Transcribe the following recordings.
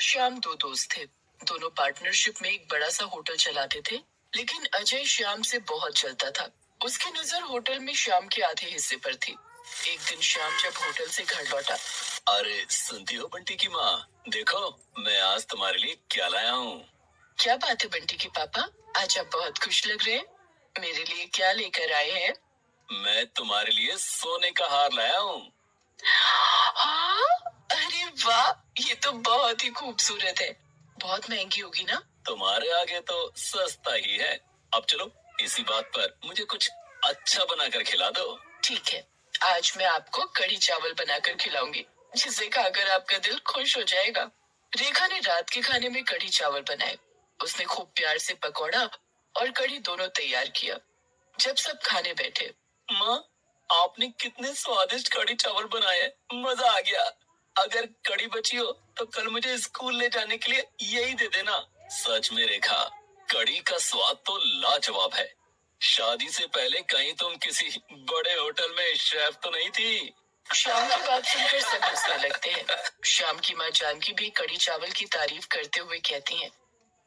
श्याम दो दोस्त थे। दोनों पार्टनरशिप में एक बड़ा सा होटल चलाते थे। लेकिन अजय श्याम से बहुत जलता था। उसकी नजर होटल में श्याम के आधे हिस्से पर थी। एक दिन श्याम जब होटल से घर लौटा। अरे सुनती हो बंटी की माँ, देखो मैं आज तुम्हारे लिए क्या लाया हूँ। क्या बात है बंटी के पापा, आज आप बहुत खुश लग रहे हैं। मेरे लिए क्या लेकर आए हैं? मैं तुम्हारे लिए सोने का हार लाया हूँ। हाँ, अरे वाह, ये तो बहुत ही खूबसूरत है। बहुत महंगी होगी ना? तुम्हारे आगे तो सस्ता ही है। अब चलो, इसी बात पर मुझे कुछ अच्छा बनाकर खिला दो। ठीक है, आज मैं आपको कढ़ी चावल बनाकर खिलाऊंगी, जिसे खाकर आपका दिल खुश हो जाएगा। रेखा ने रात के खाने में कढ़ी चावल बनाए। उसने खूब प्यार से पकौड़ा और कढ़ी दोनों तैयार किया। जब सब खाने बैठे। माँ, आपने कितने स्वादिष्ट कढ़ी चावल बनाए हैं, मजा आ गया। अगर कढ़ी बची हो तो कल मुझे स्कूल ले जाने के लिए यही दे देना। सच में रेखा, कढ़ी का स्वाद तो लाजवाब है। शादी से पहले कहीं तुम किसी बड़े होटल में शेफ तो नहीं थी? श्याम की बात सुनकर सब हंसने लगते हैं। श्याम की माँ जानकी भी कढ़ी चावल की तारीफ करते हुए कहती हैं,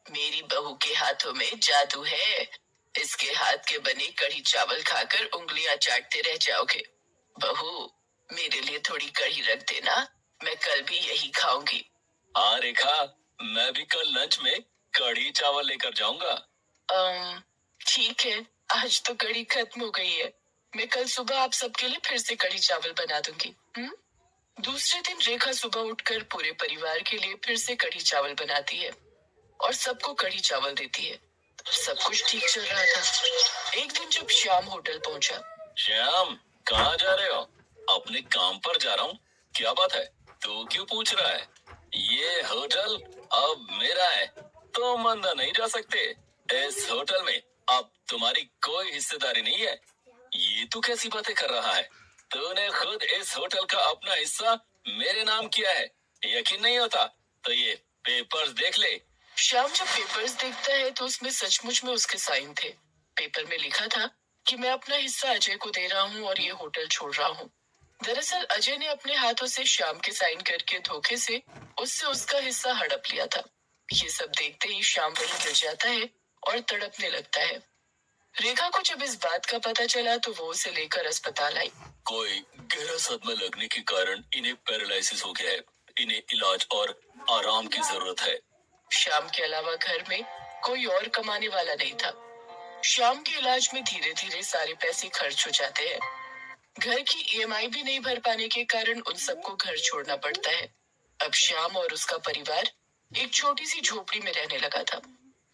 मेरी बहू के हाथों में जादू है। इसके हाथ के बने कढ़ी चावल खाकर उंगलियां चाटते रह जाओगे। बहू, मेरे लिए थोड़ी कढ़ी रख देना, मैं कल भी यही खाऊंगी। हाँ रेखा, मैं भी कल लंच में कढ़ी चावल लेकर जाऊंगा। ठीक है, आज तो कढ़ी खत्म हो गई है। मैं कल सुबह आप सबके लिए फिर से कढ़ी चावल बना दूंगी। दूसरे दिन रेखा सुबह उठकर पूरे परिवार के लिए फिर से कढ़ी चावल बनाती है और सबको कढ़ी चावल देती है। सब कुछ ठीक चल रहा था। एक दिन जब श्याम होटल पहुंचा। श्याम, कहाँ जा रहे हो? अपने काम पर जा रहा हूँ। क्या बात है, तू क्यों पूछ रहा है? ये होटल अब मेरा है, तो मंदा नहीं जा सकते। इस होटल में अब तुम्हारी कोई हिस्सेदारी नहीं है। ये तू कैसी बातें कर रहा है? तूने खुद इस होटल का अपना हिस्सा मेरे नाम किया है। यकीन नहीं होता तो ये पेपर्स देख ले। श्याम जब पेपर्स देखता है तो उसमें सचमुच में उसके साइन थे। पेपर में लिखा था कि मैं अपना हिस्सा अजय को दे रहा हूँ और ये होटल छोड़ रहा हूँ। दरअसल अजय ने अपने हाथों से श्याम के साइन करके धोखे से उससे उसका हिस्सा हड़प लिया था। ये सब देखते ही श्याम वहीं गिर जाता है और तड़पने लगता है। रेखा को जब इस बात का पता चला तो वो उसे लेकर अस्पताल आई। कोई गहरा सदमा लगने के कारण इन्हें पैरालिसिस हो गया है। इन्हें इलाज और आराम की जरूरत है। श्याम के अलावा घर में कोई और कमाने वाला नहीं था। श्याम के इलाज में धीरे धीरे सारे पैसे खर्च हो जाते हैं। घर की ईएमआई भी नहीं भर पाने के कारण उन सबको घर छोड़ना पड़ता है। अब श्याम और उसका परिवार एक छोटी सी झोपड़ी में रहने लगा था।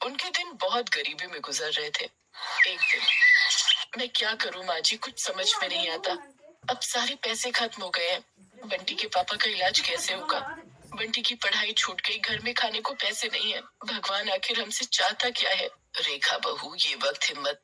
उनके दिन बहुत गरीबी में गुजर रहे थे। एक दिन, मैं क्या करूं माँ जी, कुछ समझ में नहीं आता। अब सारे पैसे खत्म हो गए हैं। बंटी के पापा का इलाज कैसे होगा? बंटी की पढ़ाई छूट गई, घर में खाने को पैसे नहीं है। भगवान आखिर हमसे चाहता क्या है? रेखा बहू, ये वक्त हिम्मत